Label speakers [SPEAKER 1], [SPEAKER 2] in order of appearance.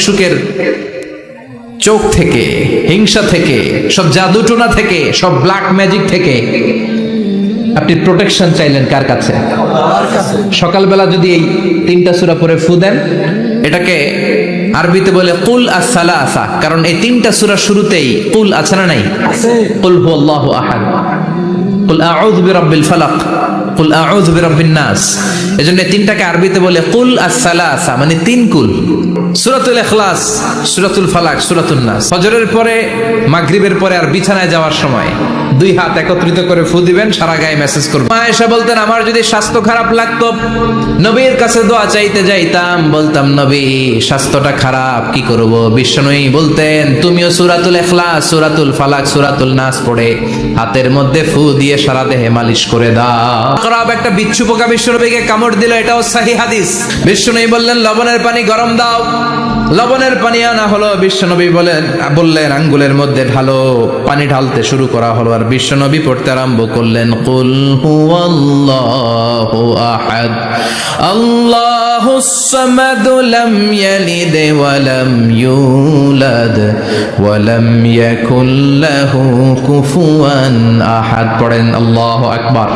[SPEAKER 1] হিংসুকের চোখ থেকে, হিংসা থেকে, সব জাদুটোনা থেকে, সব ব্ল্যাক ম্যাজিক থেকে আপনি প্রোটেকশন চাইলেন কার কাছে? সকালবেলা যদি এই 3টা সূরা পড়ে ফু দেন, এটাকে আরবিতে বলে কুল আস-সালাসা, কারণ এই 3টা সূরা শুরুতেই কুল আছে না নাই? কুল হুয়াল্লাহু আহাদ, কুল আউযু বিরাব্বিল ফালাক, কুল আউযু বিরাব্বিন নাস। এজন্য 3টাকে আরবিতে বলে কুল আস-সালাসা, মানে 3 কুল। সূরাতুল ইখলাস, সূরাতুল ফালাক, সূরাতুন নাস। ফজরের পরে, মাগরিবের পরে আর বিছানায় যাওয়ার সময় 2 হাত একত্রিত করে ফু দিবেন, সারা গায়ে মেসেজ করবেন। আয়েশা বলতেন, আমার যদি স্বাস্থ্য খারাপ লাগতো, নবীর কাছে দোয়া চাইতে যাইতাম, বলতাম নবী স্বাস্থ্যটা খারাপ, কি করব? বিশ্বনবী বলতেন, তুমিও সূরাতুল ইখলাস, সূরাতুল ফালাক, সূরাতুল নাস পড়ে হাতের মধ্যে ফু দিয়ে সারা দেহে মালিশ করে দাও। খারাপ একটা বিচ্ছু পোকা বিশ্বনবীকে কামড় দিল, এটাও সহিহ হাদিস। বিশ্বনবী বললেন লবণের পানি গরম দাও, লবণের পানি আনা হলো। বিশ্বনবী বললেন আঙ্গুলের মধ্যে ঢালো, পানি ঢালতে শুরু করা হলো, আর বিশ্বনবী পড়তে আরম্ভ করলেন কুল হুয়াল্লাহু আহাদ, আল্লাহুস সামাদ, লাম ইয়ালিদ ওয়া লাম ইউলাদ ওয়া লাম ইয়াকুল লাহু কুফুয়ান আহাদ। পড়েন আল্লাহু আকবার।